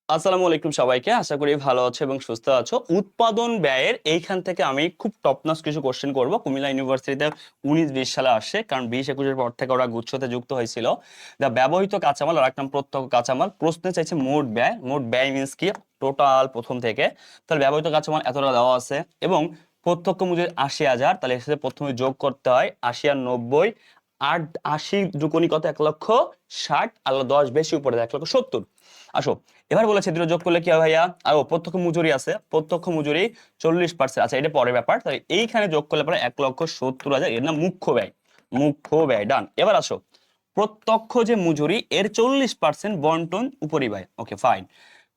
আসসালামু আলাইকুম সবাইকে, আশা করি ভালো আছো এবং সুস্থ আছো। উৎপাদন ব্যয়ের এইখান থেকে আমি খুব টপ নচ কিছু কোশ্চেন করব। কুমিল্লা ইউনিভার্সিটিতে 19-20 সালে আসছে, কারণ 20-21-এর পর থেকে ওরা গুচ্ছতে যুক্ত হয়েছিল। দা ব্যবহৃত কাঁচামাল আর এক নাম প্রত্যক্ষ কাঁচামাল। প্রশ্নে চাইছে মোট ব্যয়। মোট ব্যয় মিন্স কি, টোটাল প্রথম থেকে। তাহলে ব্যবহৃত কাঁচামাল এতটা দেওয়া আছে এবং প্রত্যক্ষ মজুরি 80,000। তাহলে এর সাথে প্রথমে যোগ করতে হয় 80 আর 90, 8 80 দুকোনি কত, 1,60,000 আর 10 বেশি উপরে 1,70,000। আসো, এবার বলেছে দুটো যোগ করলে কি হবে ভাইয়া? আর প্রত্যক্ষ মজুরি আছে, প্রত্যক্ষ মজুরি 40%। আচ্ছা, এটা পরের ব্যাপার। তাহলে এইখানে যোগ করলে পরে 1,70,000, এর নাম মুখ্য ব্যয়। মুখ্য ব্যয় ডান। এবার আসো, প্রত্যক্ষ যে মজুরি এর 40% বন্টন উপরিব্যয়। Okay fine,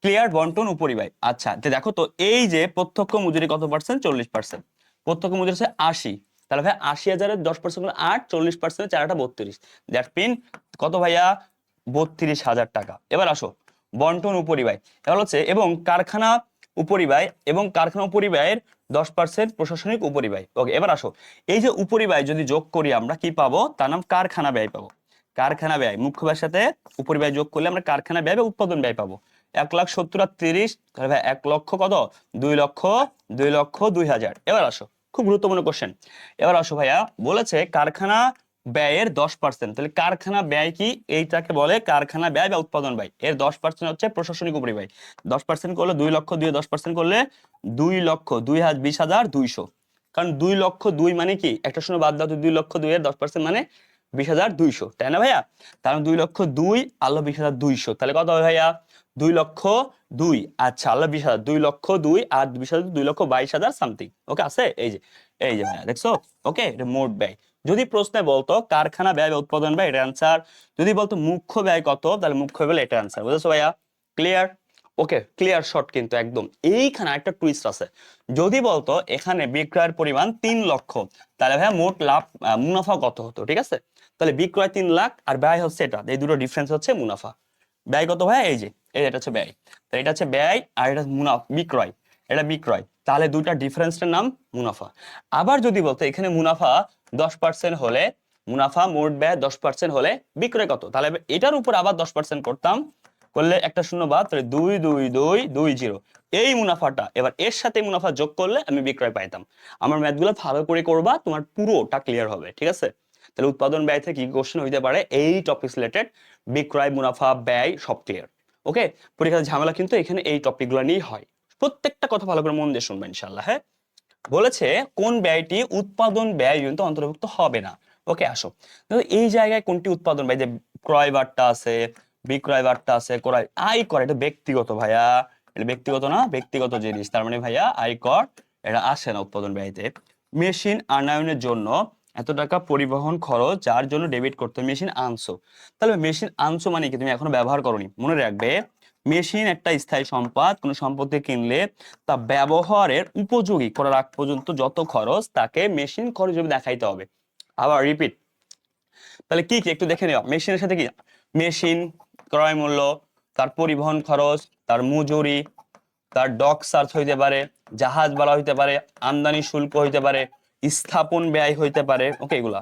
clear. বন্টন উপরিব্যয়। আচ্ছা, তো দেখো তো এই যে প্রত্যক্ষ মজুরি কত পার্সেন্ট? 40%। প্রত্যক্ষ মজুরি হচ্ছে 80। তাহলে ভাই 80,000-এর 10% হলো 8, 40% 4 32। দ্যাট মিন কত ভাইয়া? 32,000 টাকা। এবার আসো, বন্টন উপরিব্যয়। এবার হচ্ছে এবং কারখানা উপরিব্যয়, এবং কারখানা উপরিব্যয়ের 10% প্রশাসনিক উপরিব্যয়। ওকে, এবার আসো, এই যে উপরিব্যয় যদি যোগ করি আমরা কি পাবো? তার নাম কারখানা ব্যয় পাবো। কারখানা ব্যয়, মুখ্য ব্যয়ের সাথে উপরিব্যয় যোগ করলে আমরা কারখানা ব্যয় বা উৎপাদন ব্যয় পাবো। 1,70,000 আর 30, তাহলে ভাই 1,00,000 কত? 2,00,000, 2,02,000। এবার আসো, খুব গুরুত্বপূর্ণ কোশ্চেন। এবার আসো ভাইয়া, বলেছে কারখানা ব্যয়ের 10%। তাহলে কারখানা ব্যয় কি? এইটাকে বলে কারখানা ব্যয় বা উৎপাদন ব্যয়। এর 10% হচ্ছে প্রশাসনিক উপরিব্যয়। 10% করলে 2,00,000, 10% করলে 2,20,200। কারণ 2,02,000 মানে কি, একটা শূন্য বাদ দাও তো, 2,02,000 এর 10% মানে 20,200, তাই না ভাইয়া? তার 2,02,000 আল্লাহ 20,200, তাহলে কত হবে ভাইয়া? 2,02,000। আচ্ছা, আল্লাহ 20,000, 2,02,000 আর 20,000, 2,22,000 সামথিং। ওকে আছে, এই যে ভাইয়া দেখছো? ওকে, এটা মোট ব্যয়। যদি প্রশ্নে বলতো কারখানা ব্যয় বা উৎপাদন ব্যয়, এটা অ্যান্সার। যদি বলতো মুখ্য ব্যয় কত, তাহলে মুখ্য ব্যয় বলে এটা অ্যান্সার। বুঝেছো ভাইয়া? ক্লিয়ার? ওকে, ক্লিয়ার শর্ট। কিন্তু একদম এইখানে একটা টুইস্ট আছে। যদি বলতো এখানে বিক্রয়ের পরিমাণ 3,00,000, তাহলে ভাইয়া মোট লাভ মুনাফা কত হতো? ঠিক আছে, তাহলে বিক্রয় 3,00,000 আর ব্যয় হচ্ছে এটা, এই দুটো ডিফারেন্স হচ্ছে মুনাফা। ব্যয় কত ভাইয়া? এটা হচ্ছে ব্যয়। তো এটা হচ্ছে ব্যয় আর এটা মুনাফা, বিক্রয়। এটা বিক্রয়, তাহলে দুইটা ডিফারেন্সটার নাম মুনাফা। আবার যদি বলতো এখানে মুনাফা 10% হলে, মুনাফা মোট ব্যয় 10% হলে বিক্রয় কত, তাহলে এটার উপর আবার 10% করতাম, করলে একটা শূন্য বাদ, তাহলে 2,2,2,2,0। এই মুনাফাটা এবার এর সাথে মুনাফা যোগ করলে আমি বিক্রয় পাইতাম। আমার ম্যাথগুলো ভালো করে করবা, তোমার পুরোটা ক্লিয়ার হবে। ঠিক আছে? তাহলে উৎপাদন ব্যয় থেকে কি কোশ্চেন হইতে পারে? এই টপিক রিলেটেড, বিক্রয়, মুনাফা, ব্যয় সব ক্লিয়ার। ওকে, পরীক্ষার ঝামেলা কিন্তু এখানে এই টপিকগুলো নিয়েই হয়। প্রত্যেকটা কথা ভালো করে মন দিয়ে শুনবেন ইনশাআল্লাহ। হ্যাঁ, বলেছে কোন ব্যয়টি উৎপাদন ব্যয় কিন্তু অন্তর্ভুক্ত হবে না। ওকে আসো, এই জায়গায় কোনটি উৎপাদন ব্যয়? যে ক্রয় বার্তা আছে, বিক্রয় বার্তা আছে, ক্রয় আয়কর, এটা ব্যক্তিগত ভাইয়া। এটা ব্যক্তিগত না, ব্যক্তিগত জিনিস, তার মানে ভাইয়া আয়কর এটা আসে না উৎপাদন ব্যয়তে। মেশিন আনয়নের জন্য এত টাকা পরিবহন খরচ, যার জন্য ডেবিট করতে মেশিন আনছো। তাহলে মেশিন আনছো মানে কি, তুমি এখনো ব্যবহার করোনি। মনে রাখবে, মেশিন একটা স্থায়ী সম্পদ। কোনো সম্পত্তি কিনলে তা ব্যবহারের উপযোগী করার আগ পর্যন্ত যত খরচ, তাকে মেশিন খরচ হিসেবে দেখাইতে হবে। আবার রিপিট, তাহলে কি কি একটু দেখে নেওয়া। মেশিনের সাথে কি, মেশিন ক্রয় মূল্য, তার পরিবহন খরচ, তার মজুরি, তার ডক চার্জ হইতে পারে, জাহাজ ভাড়া হইতে পারে, আমদানি শুল্ক হইতে পারে, স্থাপন ব্যয় হইতে পারে। ওকে, এগুলা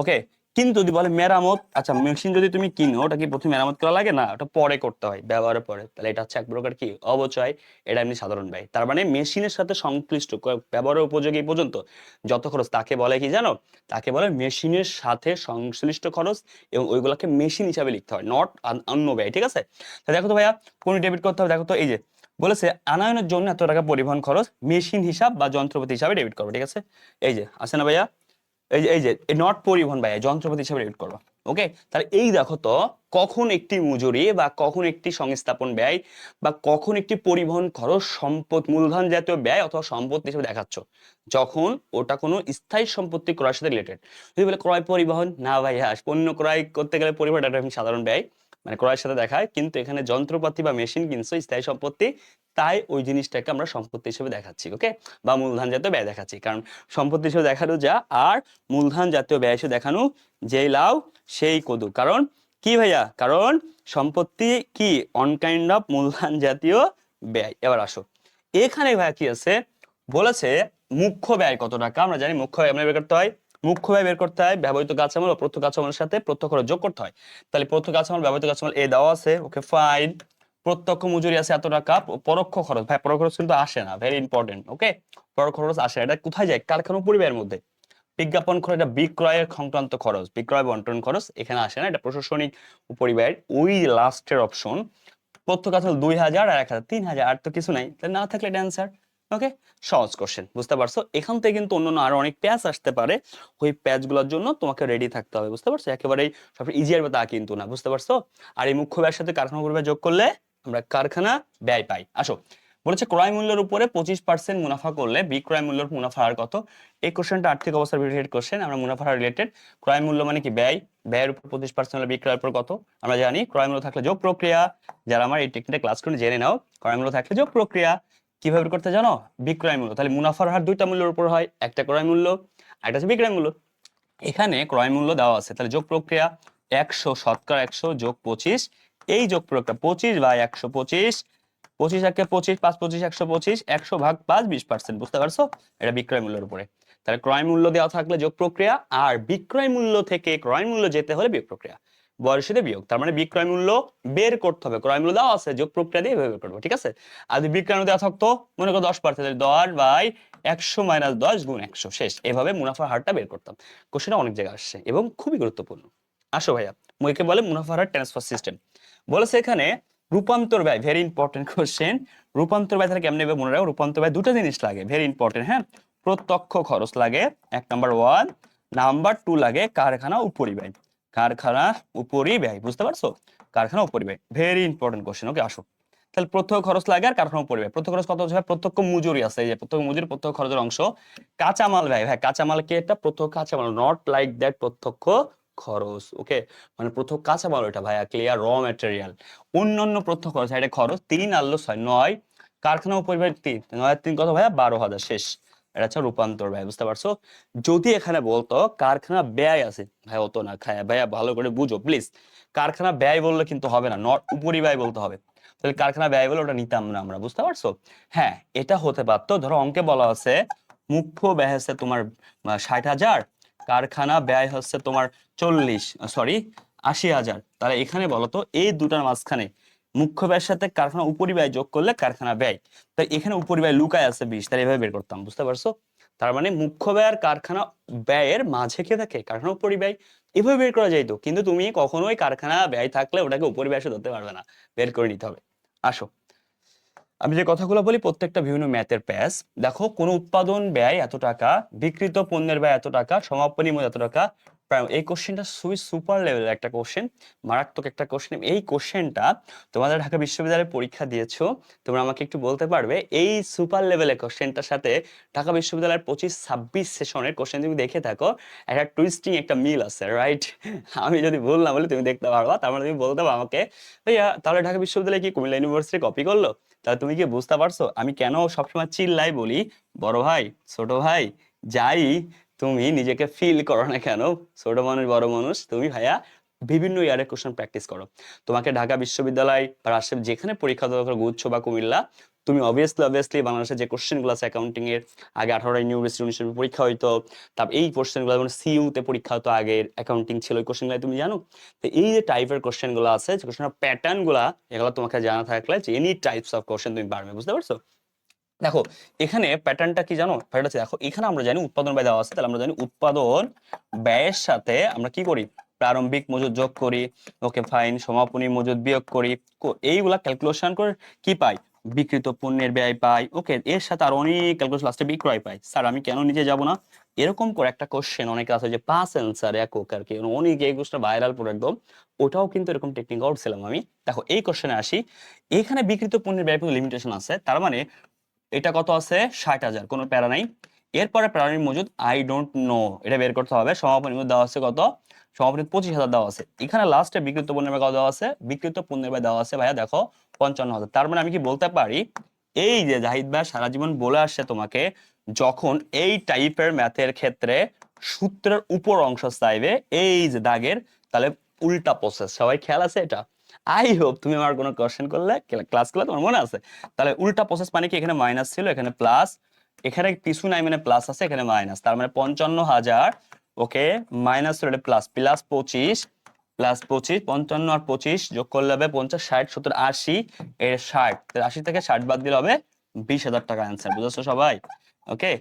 ওকে। কিন্তু যদি বলে মেরামত, আচ্ছা মেশিন যদি তুমি কিনো, ওটা কি প্রথমে মেরামত করা লাগে? না, ওটা পরে করতে হয়, ব্যবহারের পরে। তাহলে এটা হচ্ছে এক প্রকার কি, অবচয়। এটা এমনি সাধারণ ব্যয়। তার মানে মেশিনের সাথে সংশ্লিষ্ট ব্যবহারের উপযোগী পর্যন্ত যত খরচ, তাকে বলে কি জানো? তাকে বলে মেশিনের সাথে সংশ্লিষ্ট খরচ, এবং ওইগুলোকে মেশিন হিসাবে লিখতে হয়, নট অন্য ব্যয়। ঠিক আছে? তা দেখো তো ভাইয়া, কোন ডেবিট করতে হবে? দেখো তো, এই যে বলেছে আনয়নের জন্য এত টাকা পরিবহন খরচ, মেশিন হিসাব বা যন্ত্রপাতি হিসাবে ডেবিট করবো। ঠিক আছে? এই যে আছে না ভাইয়া, এই যে নট পরিবহন ভাইয়া, যন্ত্রপাতি হিসাবে ডেবিট করবো। ওকে, তাহলে এই দেখো তো, কখন একটি মজুরি বা কখন একটি সংস্থাপন ব্যয় বা কখন একটি পরিবহন খরচ সম্পদ মূলধন জাতীয় ব্যয় অথবা সম্পত্তি হিসেবে দেখাচ্ছ, যখন ওটা কোনো স্থায়ী সম্পত্তি ক্রয়ের সাথে রিলেটেড। যদি বলে ক্রয় পরিবহন, না ভাইয়া, পণ্য ক্রয় করতে গেলে পরিবহন একটা সাধারণ ব্যয়, মানে ক্রয়ের সাথে দেখায়। কিন্তু এখানে যন্ত্রপাতি বা মেশিন কিনছো, স্থায়ী সম্পত্তি, তাই ওই জিনিসটাকে আমরা সম্পত্তি হিসেবে দেখাচ্ছি। ওকে, বা মূলধন জাতীয় ব্যয় দেখাচ্ছি, কারণ সম্পত্তি হিসেবে দেখানো যা, আর মূলধন জাতীয় ব্যয় হিসেবে দেখানো যেই লাউ সেই কদু। কারণ কি ভাইয়া? কারণ সম্পত্তি কি, অন কাইন্ড অফ মূলধন জাতীয় ব্যয়। এবার আসো, এখানে ভাইয়া কি আছে? বলেছে মুখ্য ব্যয় কত টাকা। আমরা জানি মুখ্য ব্যয় আমরা বের করতে হয়। মুখ্য ব্যয় বের করতে হয় ব্যবহৃত কাঁচামাল ও প্রত্যক্ষ কাঁচামালের সাথে প্রত্যক্ষ খরচ যোগ করতে হয়। তাহলে প্রত্যক্ষ কাঁচামাল, ব্যবহৃত কাঁচামাল এ দেওয়া আছে। ওকে ফাইন, প্রত্যক্ষ মজুরি আছে এত টাকা, পরোক্ষ খরচ, ভাই পরোক্ষ খরচ কিন্তু আসে না, ভেরি ইম্পর্টেন্ট। ওকে, পরোক্ষ খরচ আসে, এটা কোথায় যায়? কারখানা পরিবারের মধ্যে। বিজ্ঞাপন খরচ, এটা বিক্রয়ের সংক্রান্ত খরচ, বিক্রয় বন্টন খরচ এখানে আসে না, এটা প্রশাসনিক উপরিব্যয়। ওই লাস্টের অপশন প্রত্যক্ষ আছে 2000 আর 1000, 3000, আর তো কিছু নাই, তাহলে না থাকলে এটা অ্যান্সার। ওকে, সহজ কোশ্চেন, বুঝতে পারছো? এখান থেকে কিন্তু অন্যান্য আরো অনেক প্যাচ আসতে পারে, ওই প্যাচ গুলোর জন্য তোমাকে রেডি থাকতে হবে, বুঝতে পারছো? একেবারেই সব ইজি হবে তা কিন্তু না, বুঝতে পারছো? আর এই মুখ্য ব্যয়ের সাথে কারখানা পরিব্যয় যোগ করলে আমরা কারখানা ব্যয় পাই। আসো, বলেছে ক্রয় মূল্যের উপরে 25% মুনাফা করলে বিক্রয় মূল্যের মুনাফা হার কত? এই কোশ্চেনটা আর্থিক অবস্থার রিলেটেড কোশ্চেন, আমরা মুনাফা হার রিলেটেড। ক্রয় মূল্য মানে কি? ব্যয়, ব্যয়ের উপর 25% হলে বিক্রয়ের উপর কত? আমরা জানি ক্রয় মূল্য থাকলে যোগ প্রক্রিয়া, যারা আমার এই টেকনিকটা ক্লাস করে জেনে নাও, ক্রয় মূল্য থাকলে যোগ প্রক্রিয়া কিভাবে বের করতে জানো? বিক্রয় মূল্য, তাহলে মুনাফার হার দুইটা মূল্যের উপর হয়, একটা ক্রয় মূল্য, একটা হচ্ছে বিক্রয় মূল্য। এখানে ক্রয় মূল্য দেওয়া আছে, তাহলে যোগ প্রক্রিয়া 100 শতকরা 100 যোগ 25, এই যোগ প্রক্রিয়া 25 বাই 125, 25 একে 25, 5 25 125, 100 ভাগ 5 20%, বুঝতে পারছো? এটা বিক্রয় মূল্যের উপরে। তাহলে ক্রয় মূল্য দেওয়া থাকলে যোগ প্রক্রিয়া, আর বিক্রয় মূল্য থেকে ক্রয় মূল্য যেতে হলে বিয়োগ প্রক্রিয়া, বয়সীতে বিয়োগ। তার মানে বিক্রয় মূল্য বের করতে হবে, ক্রয় মূল্য দেওয়া আছে, যোগ প্রক্রিয়া দিয়ে বের করবো, ঠিক আছে? আর যদি বিক্রয় মূল্য দেওয়া থাকতো মনে করো 10%, 10 বাই 100 মাইনাস 10 গুণ 100, শেষ। এভাবে মুনাফার হারটা বের করতাম। কোশ্চেনটা অনেক জায়গায় আসছে এবং খুবই গুরুত্বপূর্ণ। আসো ভাইয়া, একে বলে মুনাফার হার ট্রান্সফার সিস্টেম। বলেছে এখানে রূপান্তর ব্যয়, ভেরি ইম্পর্টেন্ট কোশ্চেন। রূপান্তর ব্যয় তাহলে কেমনে মনে রাখো? রূপান্তর ব্যয় দুটো জিনিস লাগে, ভেরি ইম্পর্টেন্ট, হ্যাঁ। প্রত্যক্ষ খরচ লাগে এক, নাম্বার 1, নাম্বার 2 লাগে কারখানা উপরিব্যয়, কারখানা উপরিব্যয়, বুঝতে পারছো? কারখানা উপরিব্যয়, ভেরি ইম্পর্টেন্ট কোশ্চেন। ওকে, আসো তাহলে প্রত্যক্ষ খরচ লাগে আর কারখানা উপরিব্যয়। প্রত্যক্ষ খরচ কত হচ্ছে? প্রত্যক্ষ মজুরি আছে, এই যে প্রত্যক্ষ মজুরি প্রত্যক্ষ খরচের অংশ। কাঁচামাল ব্যয়, ভাই কাঁচামাল কি? একটা প্রত্যক্ষ কাঁচামাল, নট লাইক দ্যাট প্রত্যক্ষ খরচ। ওকে, মানে প্রত্যক্ষ কাঁচামাল ওটা ভাইয়া, ক্লিয়ার, র ম্যাটেরিয়াল। অন্যান্য প্রত্যক্ষ খরচ, এটা খরচ 3 আর 6 9, কারখানা উপরিব্যয় 3, 9 আর 3 কত ভাইয়া? 12,000, শেষ। এটা হচ্ছে রূপান্তর ব্যয়, বুঝতে পারছো? যদি এখানে বলতো কারখানা ব্যয় আছে, ভাই অত না খায় ভাইয়া, ভালো করে বুঝো প্লিজ। কারখানা ব্যয় বললে কিন্তু হবে না, নট উপরিব্যয় বলতে হবে। তাহলে কারখানা ব্যয় বলে ওটা নিতাম না আমরা, বুঝতে পারছো? হ্যাঁ, এটা হতে পারতো, ধরো অঙ্কে বলা আছে মুখ্য ব্যয় হচ্ছে তোমার 60,000, কারখানা ব্যয় হচ্ছে তোমার 80,000। তাহলে এখানে বলতো এই দুটার মাঝখানে মুখ্য ব্যয়ের সাথে কারখানা উপরিব্যয় যোগ করলে কারখানা ব্যয়, তাই এখানে উপরিব্যয় লুকায় আছে 20, তাহলে এভাবে বের করতাম, বুঝতে পারছো? তার মানে মুখ্য ব্যয় আর কারখানা ব্যয়ের মাঝে কে থাকে? কারখানা উপরিব্যয়। এভাবে বের করা যাইতো, কিন্তু তুমি কখনোই কারখানা ব্যয় থাকলে ওটাকে উপরিব্যয় সাথে ধরতে পারবে না, বের করে নিতে হবে। আসো, আমি যে কথাগুলো বলি প্রত্যেকটা বিভিন্ন ম্যাথের প্যাচ। দেখো, কোন উৎপাদন ব্যয় এত টাকা, বিক্রিত পণ্যের ব্যয় এত টাকা, সমাপনী মূল্য এত টাকা। এই কোশ্চেনটা খুবই সুপার লেভেলের একটা কোশ্চেন, মারাত্মক একটা কোশ্চেন। এই কোশ্চেনটা তোমাদের ঢাকা বিশ্ববিদ্যালয়ে পরীক্ষা দিয়েছো, তোমরা আমাকে একটু বলতে পারবে এই সুপার লেভেলের কোশ্চেনটার সাথে ঢাকা বিশ্ববিদ্যালয়ের 25-26 সেশনের কোশ্চেন তুমি দেখে থাকো, একটা টুইস্টিং একটা মিল আছে, রাইট? আমি যদি ভুল না বলি তুমি দেখতে পারবা, তার মানে তুমি বলতে পারো আমাকে, ভাইয়া তাহলে ঢাকা বিশ্ববিদ্যালয় কি কুমিল্লা ইউনিভার্সিটি কপি করলো? তাহলে তুমি কি বুঝতে পারছো আমি কেন সবসময় চিল্লাই বলি, বড় ভাই ছোট ভাই যাই তুমি নিজেকে ফিল করো না কেন, ছোট মানুষ বড় মানুষ, তুমি ভাইয়া বিভিন্ন ইয়ারে কোশ্চেন প্র্যাকটিস করো। তোমাকে ঢাকা বিশ্ববিদ্যালয় বা রাজশাহী যেখানে পরীক্ষা দেওয়া করো, গুচ্ছ বা কুমিল্লা, তুমি অবভিয়াসলি বাংলাদেশের যে কোশ্চেন গুলো আছে অ্যাকাউন্টিং এর, আগে 18টা ইউনিভার্সিটি 19 পরীক্ষা হইতো, তারপর এই কোশ্চেন গুলো যেমন সিইউ তে পরীক্ষা হতো, আগে অ্যাকাউন্টিং ছিল, ওই কোশ্চেন গুলো তুমি জানো? তো এই যে টাইপের কোশ্চেন গুলো আছে, যে কোশ্চেনের প্যাটার্ন গুলা, এগুলো তোমাকে জানা থাকলে যে এনি টাইপস অফ কোশ্চেন তুমি পারবে, বুঝতে পারছো? দেখো এখানে প্যাটার্নটা কি জানো? প্যাটার্নটা হচ্ছে, দেখো এখানে আমরা জানি উৎপাদন ব্যয় দেওয়া আছে, তাহলে আমরা জানি উৎপাদন ব্যয়ের সাথে আমরা কি করি? প্রারম্ভিক মজুদ যোগ করি, ওকে ফাইন, সমাপনী মজুদ বিয়োগ করি, এইগুলা ক্যালকুলেশন করে কি পাই? বিক্রিত পণ্যের ব্যয় পাই। ওকে, এর সাথে আর অনেক ক্যালকুলেশন, লাস্টে বিক্রয় পাই। স্যার আমি কেন নিচে যাব না? এরকম করে একটা কোশ্চেন অনেকে আছে যে 5 অ্যান্সার একক আর কি, অনেক এই কোশ্চেন ভাইরাল পুরো একদম, ওটাও কিন্তু এরকম টেকনিক করছিলাম আমি। দেখো এই কোশ্চেনে আসি, এখানে বিক্রিত পণ্যের ব্যয় লিমিটেশন আছে, তার মানে এটা কত আছে? 60,000, কোনো প্যারা নাই। এরপরে প্রারম্ভিক মজুদ আই ডোন্ট নো, এটা বের করতে হবে। সমাপনী মজুদ দেওয়া আছে কত? সমাপনী 25,000 দেওয়া আছে। এখানে লাস্টে বিক্রিত পণ্যের ব্যয় কত দেওয়া আছে? বিক্রিত পণ্যের ব্যয় দেওয়া আছে ভাইয়া দেখো 55,000। তার মানে আমি কি বলতে পারি, এই যে জাহিদ ভাই সারা জীবন বলে আসছে তোমাকে, যখন এই টাইপের ম্যাথের ক্ষেত্রে সূত্রের উপর অংশ চাইবে এই যে দাগের, তাহলে উল্টা প্রসেস। সবাই খেয়াল আছে এটা? আই হোপ তুমি আমার কোনো কোশ্চেন করলে ক্লাস করলে তোমার মনে আছে। তাহলে উল্টা প্রসেস মানে কি? এখানে মাইনাস ছিল, এখানে প্লাস, এখানে কিছু নাই মানে প্লাস আছে, এখানে মাইনাস, তার মানে 55,000, ওকে মাইনাস প্লাস, প্লাস 25, প্লাস 25, 55 আর 25 যোগ করলে হবে 50, 60, 70, 80, এর 60, 80 থেকে 60 বাদ দিলে হবে 20,000 টাকা অ্যান্সার। বুঝেছো সবাই? ওকে,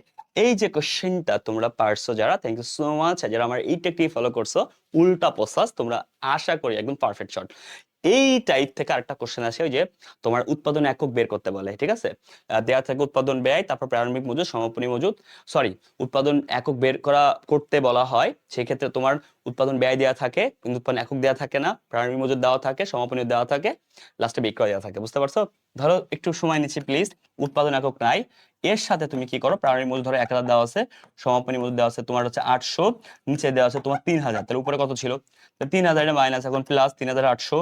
এই যে কোশ্চেনটা তোমরা পারছো যারা, থ্যাংক ইউ সো মাচ। যারা আমার এই টেকনিক ফলো করছো, উল্টা প্রসেস, তোমরা আশা করি একদম পারফেক্ট শট। এই টাইপ থেকে আরেকটা কোশ্চেন আসে, ওই যে তোমার উৎপাদন একক বের করতে বলে, ঠিক আছে? দেয়া থাকে উৎপাদন ব্যয়, তারপর প্রারম্ভিক মজুদ, সমাপনী মজুদ, সরি, উৎপাদন একক বের করতে বলা হয়। সেই ক্ষেত্রে তোমার উৎপাদন ব্যয় দেওয়া থাকে, কিন্তু উৎপাদন একক দেওয়া থাকে না, প্রারম্ভিক মজুদ দেওয়া থাকে, সমাপনী দেওয়া থাকে, লাস্টে বিক্রয় দেওয়া থাকে। বুঝতে পারছো? ধরো একটু সময় নিচ্ছি প্লিজ। উৎপাদন একক নাই, এর সাথে তুমি কি করো, প্রারম্ভিক মজুদ ধরো 1000 দেওয়া আছে, সমাপনী মজুদ দেওয়া আছে তোমার হচ্ছে 800, নিচে দেওয়া আছে তোমার 3000, তাহলে উপরে কত ছিল? 3000 এর মাইনাস এখন প্লাস 3800,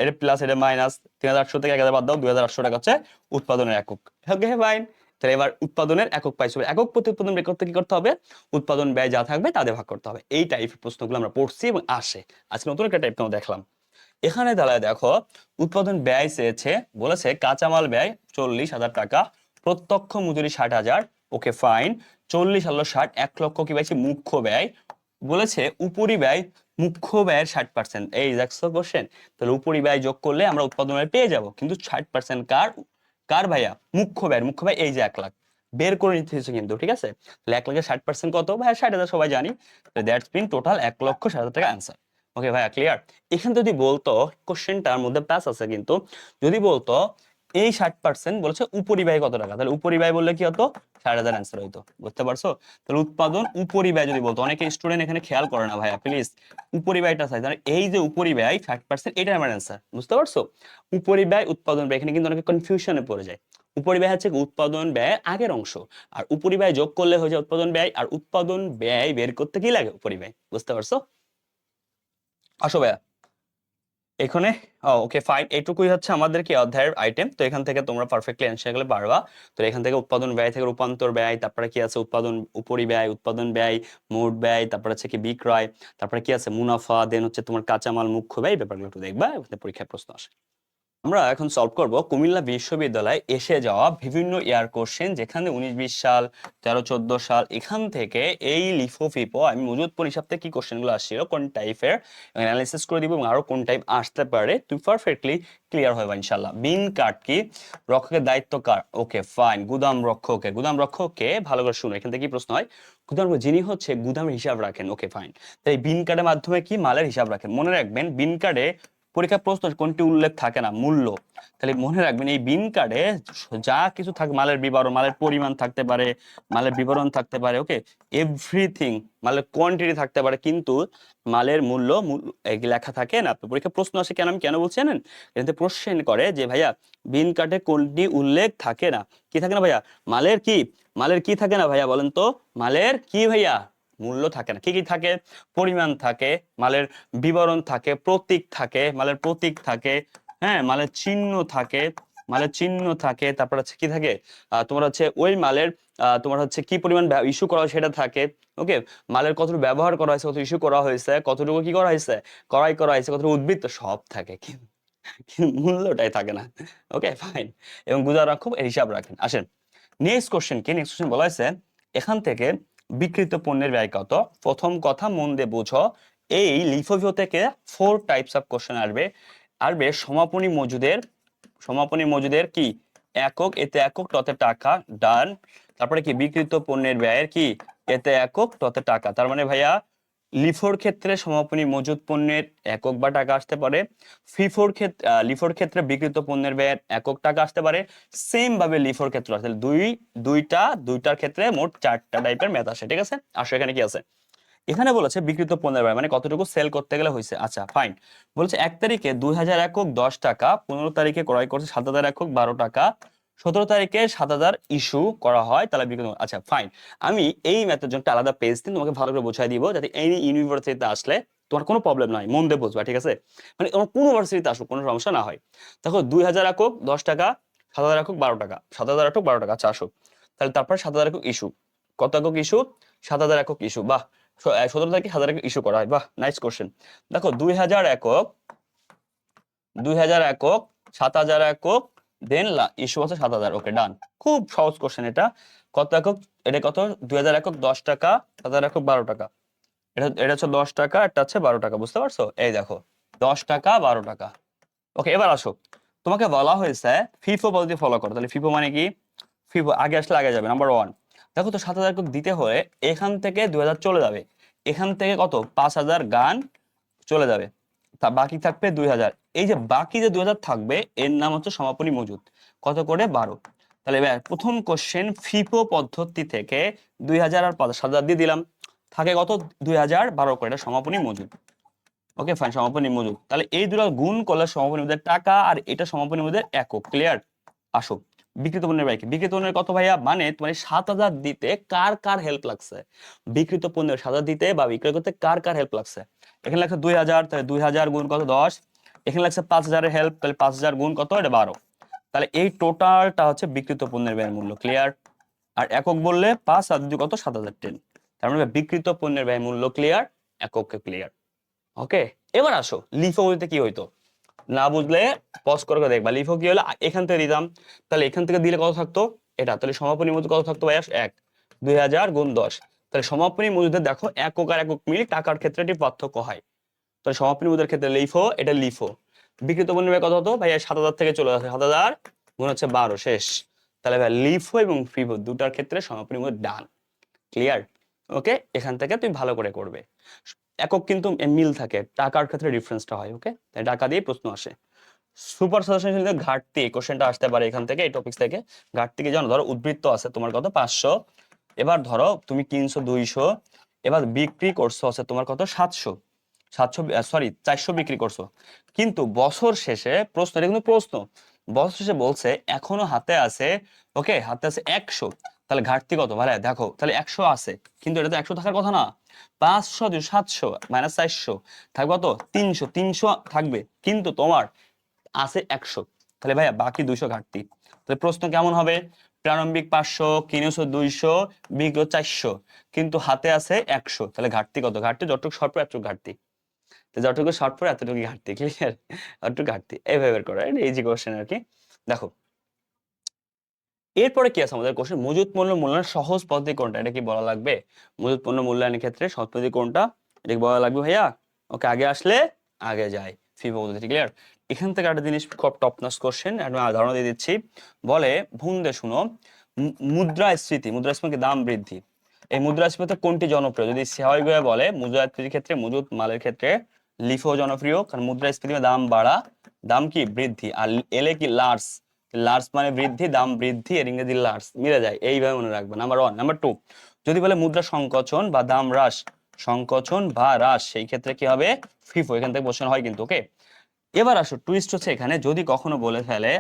এর প্লাস এর মাইনাস 3800 থেকে 1000 বাদ দাও, 2800 টাকা হচ্ছে উৎপাদনের একক। Okay fine. তাহলে এবার উৎপাদনের একক পাইছো, একক প্রতি উৎপাদন বের করতে কি করতে হবে? উৎপাদন ব্যয় যা থাকবে তাদের ভাগ করতে হবে। এই টাইপের প্রশ্নগুলো আমরা পড়ছি এবং আসে। আজকে নতুন একটা টাইপ আমরা দেখলাম। এখানে দাঁড়ায় দেখো, উৎপাদন ব্যয় চেয়েছে, বলেছে কাঁচামাল ব্যয় 40,000 টাকা, প্রত্যক্ষ মজুরি 60,000। Okay fine. 40 হলো 60, 1 লক্ষ কি পাইছি? মুখ্য ব্যয়। বলেছে উপরি ব্যয় মুখ্য ব্যয়ের 60%। এই দেখছো কোশ্চেন? তাহলে উপরি ব্যয় যোগ করলে আমরা উৎপাদন ব্যয় পেয়ে যাব, কিন্তু 60% কার? কার ভাইয়া? মুখ্য ব্যয়। মুখ্য ব্যয় এই যে 1 লাখ বের করে নিতে হচ্ছে কিন্তু, ঠিক আছে? তাহলে 1 লাখের 60% কত ভাইয়া? 60,000, সবাই জানি। দ্যাটস মিন টোটাল 1,60,000 টাকা অ্যান্সার। ওকে ভাইয়া, ক্লিয়ার? এখানে যদি বলতো, কোশ্চেনটার মধ্যে প্লাস আছে কিন্তু, যদি বলতো এই 60% বলেছে উপরিব্যয় কত টাকা, তাহলে উপরিব্যয় বললে কি হতো? 60,000 অ্যান্সার হইতো। বুঝতে পারছো? তাহলে উৎপাদন উপরিব্যয় যদি বলতো, অনেকে স্টুডেন্ট এখানে খেয়াল করে না ভাইয়া, প্লিজ উপরিব্যয়টা চাই। তাহলে এই যে উপরিব্যয় 60%, এটা আমার অ্যান্সার। বুঝতে পারছো? উপরিব্যয় উৎপাদন ব্যয়, এখানে কিন্তু অনেকে কনফিউশনে পড়ে যায়। উপরিব্যয় হচ্ছে উৎপাদন ব্যয় আগের অংশ, আর উপরিব্যয় যোগ করলে হয়ে যায় উৎপাদন ব্যয়, আর উৎপাদন ব্যয় বের করতে কি লাগে? উপরিব্যয়। বুঝতে পারছো? আসো ভাইয়া এখানে। ওকে ফাইন, এইটুকুই হচ্ছে আমাদের কি অধ্যায়ের আইটেম। তো এখান থেকে তোমরা পারফেক্টলি অ্যান্সার গুলো পারবা। তো এখান থেকে উৎপাদন ব্যয় থেকে রূপান্তর ব্যয়, তারপরে কি আছে উৎপাদন উপরিব্যয়, উৎপাদন ব্যয়, মোট ব্যয়, তারপরে হচ্ছে কি বিক্রয়, তারপরে কি আছে মুনাফা, দেন হচ্ছে তোমার কাঁচামাল মুখ্য ব্যয়। ব্যাপারগুলো একটু দেখবা, পরীক্ষায় প্রশ্ন আসে। আমরা এখন সলভ করব কুমিল্লা বিশ্ববিদ্যালয়ে এসে যাওয়া বিভিন্ন ইয়ার কোশ্চেন, যেখানে 19-20 সাল, 13-14 সাল, এখান থেকে এই লিফো ফিপো আমি মজুদ হিসাব থেকে কি কোশ্চেনগুলো আসছিল, কোন টাইপের অ্যানালাইসিস করে দিব, এবং আরো কোন টাইপ আসতে পারে, তুই পারফেক্টলি ক্লিয়ার হবে ইনশাআল্লাহ। বিন কার্ড কি? রক্ষকের দায়িত্ব কার? Okay fine. গুদাম রক্ষকে, গুদাম রক্ষককে ভালো করে শুনো, এখান থেকে কি প্রশ্ন হয়? গুদাম যিনি হচ্ছে গুদামের হিসাব রাখেন। Okay fine. তাই বিন কার্ডের মাধ্যমে কি মালের হিসাব রাখেন। মনে রাখবেন বিন কার্ডে পরীক্ষা প্রশ্ন কোনটি উল্লেখ থাকে না? মূল্য। তাহলে মনে রাখবেন এই বিন কার্ডে যা কিছু থাকে, মালের বিবরণ, মালের পরিমাণ থাকতে পারে, মালের বিবরণ থাকতে পারে, ওকে, এভরিথিং, মালের কোয়ান্টিটি থাকতে পারে, কিন্তু মালের মূল্য লেখা থাকে না। পরীক্ষা প্রশ্ন আসে কেন, আমি কেন বলছি জানেন? এতে প্রশ্ন করে যে ভাইয়া বিন কার্ডে কোনটি উল্লেখ থাকে না? কি থাকে না ভাইয়া? মালের কি? মালের কি থাকে না ভাইয়া বলেন তো? মালের কি ভাইয়া? মূল্য থাকে না। কি কি থাকে? পরিমাণ থাকে, মালের বিবরণ থাকে, প্রতীক থাকে, মালের প্রতীক থাকে, হ্যাঁ, মালের চিহ্ন থাকে, মালের চিহ্ন থাকে, তারপর হচ্ছে কি থাকে? তোমার হচ্ছে ওই মালের তোমার হচ্ছে কি পরিমাণ ইস্যু করা হয় সেটা থাকে। ওকে, মালের কতটুকু ব্যবহার করা হয়েছে, কত ইস্যু করা হয়েছে, কতটুকু কি করা হয়েছে, ক্রয় করা হয়েছে, কতটুকু উদ্বৃত্ত, সব থাকে, কিন্তু মূল্যটাই থাকে না। Okay fine. এবং গুদাম রক্ষক এর হিসাব রাখেন। আসেন নেক্সট কোশ্চেন কি? নেক্সট কোশ্চেন বলা হয়েছে এখান থেকে বিক্রিত পণ্যের ব্যয় কত? প্রথম কথা মন দিয়ে বুঝো, এই লিফোভিও থেকে 4 টাইপস অফ কোশ্চেন আসবে। আসবে সমাপনী মজুদের, সমাপনী মজুদের কি একক, এতে একক ততে টাকা, ডান। তারপরে কি বিক্রিত পণ্যের ব্যয়ের কি এতে একক ততে টাকা। তার মানে ভাইয়া লিফোর ক্ষেত্রে সমাপনী মজুদ পণ্যের একক বা টাকা আসতে পারে, লিফোর ক্ষেত্রে বিক্রিত পণ্যের ব্যয়ের একক টাকা আসতে পারে। সেম ভাবে লিফোর ক্ষেত্রে আসলে দুইটার ক্ষেত্রে মোট 4টা টাইপের ম্যাথ আসে, ঠিক আছে? আসো এখানে কি আছে? এখানে বলেছে বিক্রিত পণ্যের ব্যয় মানে কতটুকু সেল করতে গেলে হয়েছে। আচ্ছা ফাইন। বলছে 1 তারিখে 2000 একক 10 টাকা, 15 তারিখে ক্রয় করছে 7000 একক 12 টাকা, 17 তারিখে 7000 ইস্যু করা হয়, তাহলে বিক্রিত। আচ্ছা ফাইন। আমি এই ম্যাথের জন্য একটা আলাদা পেজ দিন তোমাকে ভালো করে বোঝাই দিব, যাতে এই ইউনিভার্সিটিতে আসলে তোমার কোনো প্রবলেম নাই, মন দিয়ে বুঝবা, ঠিক আছে? মানে তোমার কোনো ইউনিভার্সিটিতে আসো কোনো সমস্যা না হয়। দেখো 2000 একক 10 টাকা, 7000 একক 12 টাকা, 7000 একক 12 টাকা। আচ্ছা আসো তাহলে তারপর 7000 একক ইস্যু, কত একক ইস্যু? 7000 একক ইস্যু। বাহ, 17 তারিখে 1000 একক ইস্যু করা হয়। বাহ, নাইস কোশ্চেন। দেখো 2000 একক, 2000 একক, 7000 একক, দেন ইস্যু হচ্ছে 7000। ওকে ডান। খুব সহজ কোশ্চেন এটা। কত একক? এটা কত? 2000 একক 10 টাকা, 7000 একক 12 টাকা। এটা এটা হচ্ছে 10 টাকা, এটা হচ্ছে 12 টাকা, বুঝতে পারছো? এই দেখো 10 টাকা 12 টাকা। ওকে, এবার আসো, তোমাকে বলা হয়েছে ফিফো পদ্ধতি ফলো করো। তাহলে ফিফো মানে কি? ফিফো আগে আসলে আগে যাবে, নাম্বার 1। দেখো তো 7,000 দিতে হলে এখান থেকে 2,000 চলে যাবে, এখান থেকে কত 5,000 গান চলে যাবে, তা বাকি থাকবে 2,000। এই যে বাকি যে 2,000 থাকবে এর নাম হচ্ছে সমাপনী মজুদ। কত করে? 12। তাহলে এবার প্রথম কোশ্চেন, ফিফো পদ্ধতি থেকে 2,000 আর 5,000 দিয়ে দিলাম, থাকে কত 2,012 করে, এটা সমাপনী মজুদ। ওকে ফাইন, সমাপনী মজুদ। তাহলে এই দুটো গুণ করলে সমাপনী মজুদের টাকা, আর এটা সমাপনী মজুদের একক। ক্লিয়ার? আসো, বিক্রিত পণ্যের ব্যয় কি? বিক্রিত পণ্যের কত ভাইয়া? মানে তোমার 7,000 দিতে কার কার হেল্প লাগছে? বিক্রিত পণ্যের 7,000 দিতে বা বিক্রয় করতে কার কার হেল্প লাগছে? এখানে লাগছে 2,000, তাহলে 2,000 গুণ কত? 10। এখানে লাগছে 5,000 এর হেল্প, তাহলে 5,000 গুণ কত? এটা 12। তাহলে এই টোটালটা হচ্ছে বিক্রিত পণ্যের ব্যয় মূল্য। ক্লিয়ার? আর একক বললে 5 আর 2 কত? 7,010। তার মানে বিক্রিত পণ্যের ব্যয় মূল্য ক্লিয়ার, এককে ক্লিয়ার। ওকে, এবার আসো লিফো বলতে কি হইতো, না বুঝলে পজ করে করে দেখবা। লিফো কি হলো, এখান থেকে দিতাম, তাহলে এখান থেকে দিলে কত থাকতো? এটা, তাহলে সমাপনী মজুদ কত থাকতো ভাইয়া? 1। 2,000 গুণ 10। তাহলে সমাপনী মজুদে দেখো একক আর একক মিল টাকার ক্ষেত্রে এটি পার্থক্য হয়। তাহলে সমাপনী মজুদের ক্ষেত্রে লিফো, এটা লিফো। বিক্রিত পণ্যের ব্যয় কত হতো ভাইয়া? 7,000 থেকে চলে আসে, 7,000 গুণ হচ্ছে 12, শেষ। তাহলে ভাই লিফো এবং ফিফো দুটার ক্ষেত্রে সমাপনী মজুদ ডান। ক্লিয়ার? ওকে, এখান থেকে তুমি ভালো করে করবে। একক কিন্তু মিল থাকে, টাকার ক্ষেত্রে ডিফারেন্সটা হয়। ওকে, তাই টাকা দিয়ে প্রশ্ন আসে। সুপার সাজেশন ঘাটতি কোশ্চেনটা আসতে পারে এখান থেকে, এই টপিক থেকে। ঘাটতি কি জানো? ধরো উদ্বৃত্ত আছে তোমার কত? 500। এবার ধরো তুমি কিনছো 200, এবার বিক্রি করছো হচ্ছে তোমার কত? 700। 700, সরি 400 বিক্রি করছো, কিন্তু বছর শেষে প্রশ্ন, এটা কিন্তু প্রশ্ন, বছর শেষে বলছে এখনো হাতে আছে, ওকে হাতে আছে 100। তাহলে ঘাটতি কত ভাই? দেখো তাহলে 100 আছে, কিন্তু এটা তো 100 থাকার কথা না। 500 700 মাইনাস 400 থাকবে কত? 300। 300 থাকবে, কিন্তু তোমার আছে 100। তাহলে ভাইয়া বাকি 200 ঘাটতি। তাহলে প্রশ্ন কেমন হবে? প্রারম্ভিক 500, কিনেছো 200, বিক্রি 400, কিন্তু হাতে আছে 100। তাহলে ঘাটতি কত? ঘাটতি যতটুকু শর্ট পড়ে এতটুকু ঘাটতি। তো যতটুকু শর্ট পড়ে এতটুকু ঘাটতি। ক্লিয়ার? এতটুকু ঘাটতি, এইভাবে বের করো, এটা ইজি কোশ্চেন আর কি। দেখো এরপরে কি আছে আমাদের কোশ্চেন, মজুত মূল্য মূল্যায়নের সহজ পদ্ধতি কোনটা? এটা কি বলা লাগবে? মজুত পণ্য মূল্যায়নের ক্ষেত্রে সহজ পদ্ধতি কোনটা, এটা কি বলা লাগবে ভাইয়া? ওকে, আগে আসলে আগে যায়, ফিফো পদ্ধতি। ক্লিয়ার? এখান থেকে একটা জিনিস খুব টপ নচ কোশ্চেন, একটা ধারণা দিয়ে দিচ্ছি। বলে ভুন্দে শুনো, মুদ্রাস্ফীতি, মুদ্রাস্ফীতি দাম বৃদ্ধি, এই মুদ্রাস্ফীতি কোনটি জনপ্রিয়? যদি স্বাভাবিকভাবে বলে মুদ্রাস্ফীতির ক্ষেত্রে, মজুত মালের ক্ষেত্রে লিফো জনপ্রিয়, কারণ মুদ্রাস্ফীতি দাম বাড়া, দাম কি বৃদ্ধি, আর এলে কি লার্জ, লার্জ মানে বৃদ্ধি, দাম বৃদ্ধি, এর ইংরেজি লার্জ, মিলে যায়, এইভাবে মনে রাখবে। নাম্বার 1। নাম্বার 2, যদি বলে মুদ্রা সংকোচন বা দাম হ্রাস, সংকোচন বা হ্রাস, সেই ক্ষেত্রে কি হবে? ফিফো। এখান থেকে কোশ্চেন হয় কিন্তু। ওকে, এবার আসো টুইস্ট হচ্ছে এখানে, যদি কখনো বলে ফেলে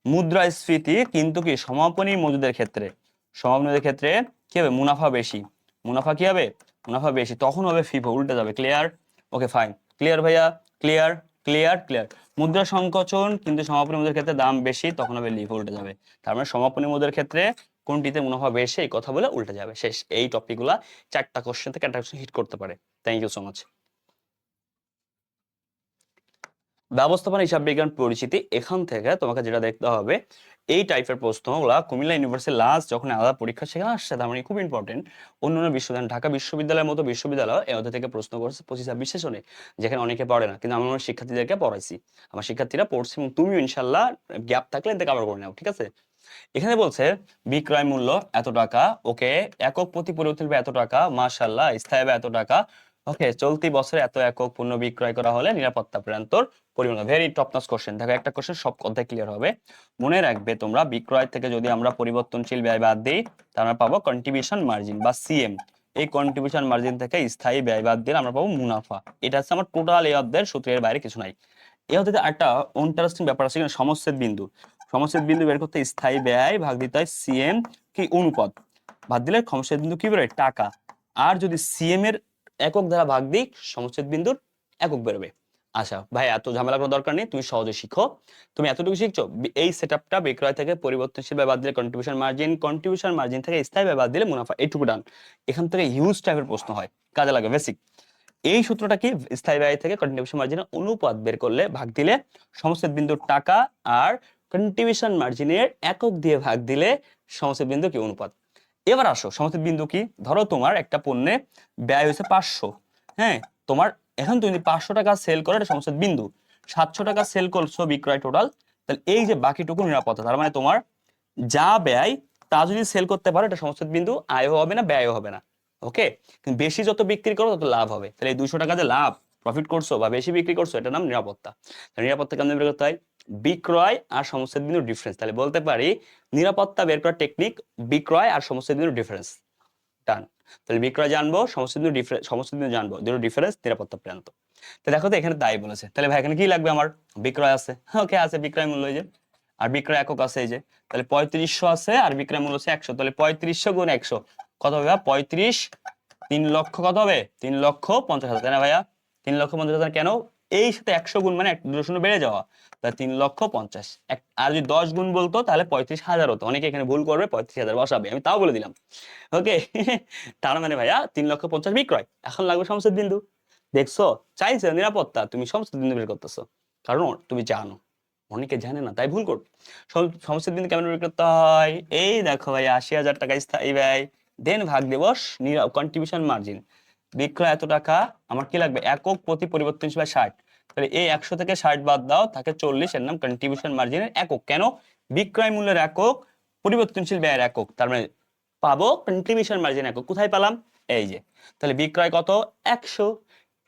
মুদ্রাস্ফীতি কিন্তু কি সমাপনী মজুদের ক্ষেত্রে, সমাপনীদের ক্ষেত্রে কি হবে? মুনাফা বেশি, মুনাফা কি হবে? মুনাফা বেশি, তখন হবে ফিফো, উল্টে যাবে। ক্লিয়ার? ওকে ফাইন, ক্লিয়ার ভাইয়া? ক্লিয়ার? ক্লিয়ার? ক্লিয়ার? মুদ্রা সংকোচন কিন্তু সমাপনী মুদ্রার ক্ষেত্রে দাম বেশি, তখন হবে লিফো, উল্টে যাবে। তার মানে সমাপনী মুদ্রার ক্ষেত্রে কোনটিতে মুনাফা বেশি, এই কথা বলে উল্টে যাবে, শেষ। এই টপিকগুলা 4টা কোশ্চেন থেকে একটা কোশ্চেন হিট করতে পারে। Thank you so much. ব্যবস্থাপনা হিসাব বিজ্ঞান পরিচিতি, এখান থেকে তোমাকে যেটা দেখতে হবে, এই টাইপের প্রশ্নগুলা কুমিল্লা ইউনিভার্সিটি লাস্ট যখন আলাদা পরীক্ষা সেখানে আসছে, তার মানে খুব ইম্পর্টেন্ট। অন্যান্য বিশ্ববিদ্যালয়, ঢাকা বিশ্ববিদ্যালয়ের মতো বিশ্ববিদ্যালয় এ থেকে প্রশ্ন করছে 25 সেশনে, যেখানে অনেকে পড়ে না, কিন্তু আমি আমার শিক্ষার্থীদেরকে পড়াইছি, আমার শিক্ষার্থীরা পড়ছে, এবং তুমিও ইনশাল্লাহ গ্যাপ থাকলে এতে কভার করে নাও, ঠিক আছে? এখানে বলছে বিক্রয় মূল্য এত টাকা, ওকে, একক প্রতি পরিবর্তিত ব্যয় এত টাকা, মাশাআল্লাহ, স্থায়ী ব্যয় এত টাকা, ওকে, চলতি বছরে এত একক পণ্য বিক্রয় করা হলে নিরাপত্তা প্রান্তর পরিমাণ। Very top notch question. দেখো একটা কোশ্চেন সব কথাই ক্লিয়ার হবে, মনে রাখবে তোমরা, বিক্রয় থেকে যদি আমরা পরিবর্তনশীল ব্যয় বাদ দিই, তাহলে আমরা পাবো কন্ট্রিবিউশন মার্জিন বা সিএম। এই কন্ট্রিবিউশন মার্জিন থেকে স্থায়ী ব্যয় বাদ দিলে আমরা পাবো মুনাফা। এটা হচ্ছে আমার টোটাল এই অধ্যায়ের সূত্রের বাইরে কিছু নাই। এই অধ্যায়ে একটা ইন্টারেস্টিং ব্যাপার আছে, এখানে সমচ্ছেদ বিন্দু, সমচ্ছেদ বিন্দু বের করতে স্থায়ী ব্যয় ভাগ দিতে হয় সিএম কি অনুপাত, ভাগ দিলে সমচ্ছেদ বিন্দু কি বেরোয়? টাকা। আর যদি সিএম এর একক দ্বারা ভাগ দিই, সমচ্ছেদ বিন্দুর একক বেরোবে। আচ্ছা ভাই, এত ঝামেলা করার দরকার নেই, তুমি সহজে শিখো। তুমি এতটুকু শিখছো, এই সেটআপটা বিক্রয় থেকে পরিবর্তনশীল ব্যয় বাদ দিলে কন্ট্রিবিউশন মার্জিন, কন্ট্রিবিউশন মার্জিন থেকে স্থায়ী ব্যয় বাদ দিলে মুনাফা, এইটুকু ডান। এখান থেকে হিউজ টাইপের প্রশ্ন হয়, কাজে লাগে, বেসিক। এই সূত্রটা কি? স্থায়ী ব্যয় থেকে কন্ট্রিবিউশন মার্জিনের অনুপাত বের করলে ভাগ দিলে সমচ্ছেদ বিন্দুর টাকা, আর কন্ট্রিবিউশন মার্জিনের একক দিয়ে ভাগ দিলে সমচ্ছেদ বিন্দু কি অনুপাত। এবার আসো সমচ্ছেদ বিন্দু কি, ধরো তোমার একটা পণ্যে ব্যয় হয়েছে 500, হ্যাঁ, তোমার এখন তুমি যদি 500 টাকা সেল করো এটা সমস্ত বিন্দু, 700 টাকা সেল করছো বিক্রয় টোটাল, তাহলে এই যে বাকিটুকু নিরাপত্তা, তার মানে তোমার যা ব্যয় তা যদি সেল করতে পারো এটা সমস্ত বিন্দু, আয়ও হবে না ব্যয়ও হবে না। ওকে, কিন্তু বেশি যত বিক্রি করো তত লাভ হবে। তাহলে এই 200 টাকা যে লাভ প্রফিট করছো বা বেশি বিক্রি করছো এটার নাম নিরাপত্তা। নিরাপত্তা কেমন বের করতে হয়? বিক্রয় আর সমস্ত বিন্দুর ডিফারেন্স। তাহলে বলতে পারি নিরাপত্তা বের করার টেকনিক বিক্রয় আর সমস্ত বিন্দুর ডিফারেন্স। ডান। তাহলে বিক্রয় জানবো, সমস্ত বিন্দু ডিফারেন্স, সমস্ত বিন্দু জানবো, দুটো ডিফারেন্স, নিরাপত্তা প্রান্ত। তো দেখো তো এখানে তাই বলেছে, তাহলে ভাই এখানে কি লাগবে আমার? বিক্রয় আছে, ওকে আছে, বিক্রয় মূল্য এই যে, আর বিক্রয় একক আছে এই যে, তাহলে 3500 আছে আর বিক্রয় মূল্য হচ্ছে 100, তাহলে 3500 গুণ 100 কত হবে? 35, 3 লক্ষ কত হবে? 3,50,000, তাই না ভাইয়া? 3,50,000 কেন? এই সাথে 100 গুণ মানে দুটো শূন্য বেড়ে যাওয়া, তাহলে 3,50,000। আর যদি 10 গুণ বলতো তাহলে 35,000 হতো। অনেকে এখানে ভুল করবে, 35,000 বসাবে, আমি তাও বলে দিলাম। ওকে তার মানে ভাইয়া 3,50,000 বিক্রয়, এখন লাগবে সমস্ত বিন্দু। দেখছো, চাইছে নিরাপত্তা, তুমি সমস্ত বিন্দু বের করতেছো, কারণ তুমি জানো, অনেকে জানে না তাই ভুল করবে। সমস্ত বিন্দু কেমন বের করতে হয়? এই দেখো ভাই, 80,000 টাকা স্থায়ী ব্যয়, দেন ভাগ দিবস কন্ট্রিবিউশন মার্জিন। বিক্রয় এত টাকা, আমার কি লাগবে? একক প্রতি পরিবর্তনশীল 60, তাহলে এই 100 থেকে 60 বাদ দাও, থাকে 40, এর নাম কন্ট্রিবিউশন মার্জিনের একক। কেন? বিক্রয় মূল্যের একক, পরিবর্তনশীল ব্যয়ের একক, তার মানে পাবো কন্ট্রিবিউশন মার্জিন একক। কোথায় পেলাম? এই যে, তাহলে বিক্রয় কত? 100,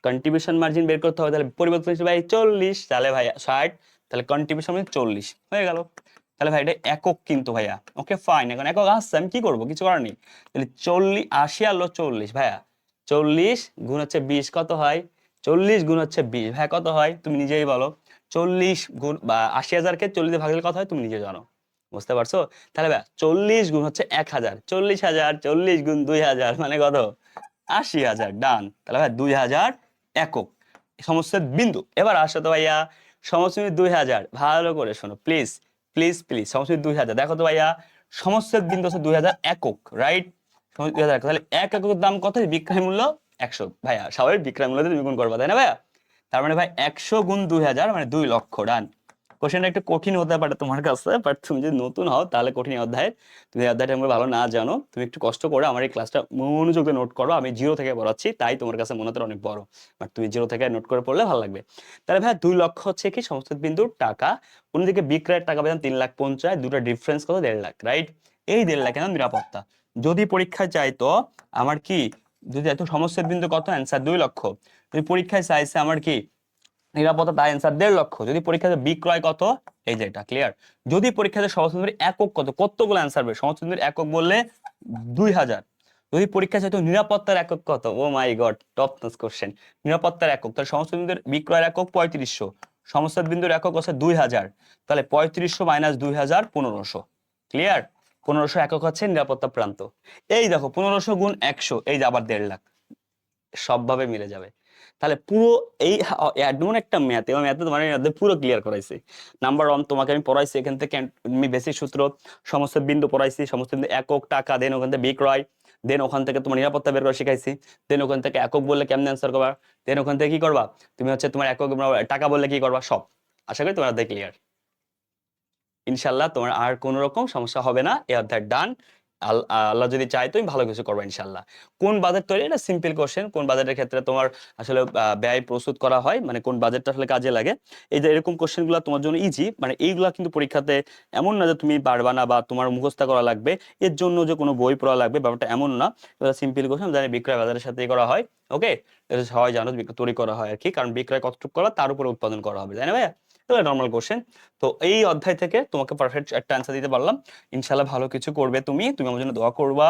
কন্ট্রিবিউশন মার্জিন বের করতে হবে, তাহলে পরিবর্তনশীল ব্যয় 40, তাহলে ভাই 60, তাহলে কন্ট্রিবিউশন মার্জিন 40 হয়ে গেল। তাহলে ভাই এটা একক কিন্তু ভাইয়া, ওকে ফাইন, এখন একক আসছে, আমি কি করবো? কিছু করার নেই। তাহলে 40, 80 আর 40 ভাইয়া, 40 গুণ হচ্ছে 20 কত হয়? 40 গুণ হচ্ছে 20 ভাইয়া কত হয়? তুমি নিজেই বলো। 40 গুণ বা 80,000-কে 40 দিয়ে ভাগ দিলে কত হয় তুমি নিজে জানো, বুঝতে পারছো? তাহলে ভাই 40 গুণ হচ্ছে 1000, 40,000, 40 গুণ 2000 মানে কত? 80,000। ডান। তাহলে ভাই 2000 একক সমস্ত বিন্দু। এবার আসো তো ভাইয়া, সমস্ত বিন্দু 2000, ভালো করে শোনো প্লিজ, প্লিজ প্লিজ, সমস্ত বিন্দু 2000, দেখো তো ভাইয়া সমস্ত বিন্দু হচ্ছে 2000 একক, রাইট? 2000 একক, তাহলে এক এককের দাম কত? বিক্রয় মূল্য 100 ভাইয়া, স্বাভাবিক বিক্রয় মূল্য দিয়ে তুমি গুণ করবা, তাই না ভাইয়া? তার মানে ভাই 100 গুণ 2000 মানে 2 লক্ষ। ডান। কোশ্চেনটা একটু কঠিন হতে পারে তোমার কাছে, বাট তুমি যদি নতুন হও তাহলে কঠিন অধ্যায়, তুমি এই অধ্যায়টা আমরা ভালো না জানো, তুমি একটু কষ্ট করে আমার এই ক্লাসটা মনোযোগ দিয়ে নোট করো। আমি জিরো থেকে পড়াচ্ছি তাই তোমার কাছে মনে হতে অনেক বড়, বাট তুমি জিরো থেকে নোট করে পড়লে ভালো লাগবে। তাহলে ভাই 2 লক্ষ হচ্ছে কি সমস্ত বিন্দুর টাকা, অন্যদিকে বিক্রয়ের টাকা পেলাম 3,50,000, দুটো ডিফারেন্স কত? 1.5 লাখ, রাইট? এই 1.5 লাখ এখন নিরাপত্তা। যদি পরীক্ষায় চাইতো আমার কি, যদি এত সমস্যার বিন্দু কত, অ্যান্সার 2 লক্ষ। যদি পরীক্ষায় চাইছে আমার কি নিরাপত্তা, তাই অ্যান্সার 1.5 লক্ষ। যদি পরীক্ষাতে বিক্রয় কত, এই যে এটা ক্লিয়ার। যদি পরীক্ষাতে সমস্ত একক কত, কতগুলো অ্যান্সার হবে? সমস্ত একক বললে 2000। যদি পরীক্ষা চাইতো নিরাপত্তার একক কত, ও মাই গড, টপ নচ কোশ্চেন। নিরাপত্তার একক, তাহলে সমস্ত বিন্দুর বিক্রয়ের একক 3500, সমস্ত বিন্দুর একক হচ্ছে 2000, তাহলে 3500 মাইনাস 2000, 1500। ক্লিয়ার? 1500 একক হচ্ছে নিরাপত্তা প্রান্ত। এই দেখো 1500 গুণ 100, এই যে আবার 1.5 লাখ, সবভাবে মিলে যাবে। তাহলে পুরো এই এমন একটা ম্যাথ, এবং ম্যাথে তোমার পুরো ক্লিয়ার করাইছি। নাম্বার 1 তোমাকে আমি পড়াইছি, এখান থেকে আমি বেসিক সূত্র সমস্ত বিন্দু পড়াইছি, সমস্ত বিন্দু একক, টাকা, দেন ওখান থেকে বিক্রয়, দেন ওখান থেকে তোমার নিরাপত্তা বের করা শিখাইছি, দেন ওখান থেকে একক বললে কেমন অ্যান্সার করবা, দেন ওখান থেকে কি করবা তুমি হচ্ছে তোমার একক টাকা বললে কি করবা, সব আশা করি তোমার অধ্যায় ক্লিয়ার। ইনশাল্লাহ তোমার আর কোনো রকম সমস্যা হবে না, এই অধ্যায় ডান। আল্লাহ যদি চায় তুমি ভালো কিছু করবে ইনশাল্লাহ। কোন বাজেট তৈরি, এটা সিম্পল কোশ্চেন। কোন বাজেটের ক্ষেত্রে তোমার আসলে ব্যয় প্রস্তুত করা হয়, মানে কোন বাজেটটা আসলে কাজে লাগে, এই যে এরকম কোশ্চেনগুলো তোমার জন্য ইজি। মানে এইগুলা কিন্তু পরীক্ষাতে এমন না যে তুমি পারবা না বা তোমার মুখস্থ করা লাগবে, এর জন্য যে কোনো বই পড়া লাগবে, ব্যাপারটা এমন না। এটা সিম্পল কোশ্চেন, জানি বিক্রয় বাজারের সাথেই করা হয়। ওকে, এটা সবাই জানো তৈরি করা হয় আর কি, কারণ বিক্রয় কতটুকু করা তার উপরে উৎপাদন করা হবে, তাই না ভাইয়া? তো নর্মাল কোশ্চেন। তো এই অধ্যায় থেকে তোমাকে পারফেক্ট একটা অ্যান্সার দিতে পারলাম। ইনশাল্লাহ ভালো কিছু করবে তুমি, তুমি আমার জন্য দোয়া করবা।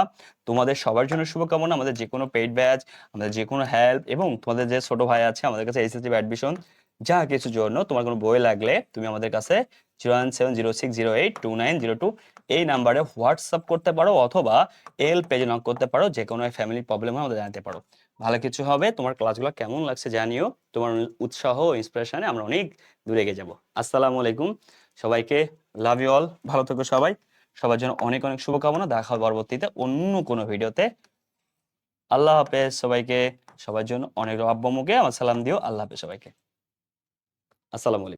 তোমাদের সবার জন্য শুভকামনা। আমাদের যে কোনো পেইড ব্যাচ, আমাদের যে কোনো হেল্প, এবং তোমাদের যে ছোট ভাই আছে আমাদের কাছে এসএসসি অ্যাডমিশন, যা কিছুর জন্য তোমার কোনো বই লাগলে তুমি আমাদের কাছে 01706082902 এই নাম্বারে হোয়াটসঅ্যাপ করতে পারো, অথবা এল পেজে নক করতে পারো। যে কোনো ফ্যামিলি প্রবলেম হয় আমাদের জানাতে পারো। ভালো কিছু হবে। তোমার ক্লাসগুলো কেমন লাগছে জানিও। তোমার উৎসাহ ইন্সপিরেশনে আমরা অনেক দূরে এগিয়ে যাব। আসসালামু আলাইকুম সবাইকে, লাভ ইউ অল, ভালো থেকো সবাই। সবার জন্য অনেক অনেক শুভকামনা। দেখা হবে পরবর্তীতে অন্য কোনো ভিডিওতে। আল্লাহ হাফেজ সবাইকে। সবার জন্য অনেক আব্বু আম্মুকে আমার সালাম দিও। আল্লাহ হাফেজ সবাইকে। আসসালামু আলাইকুম।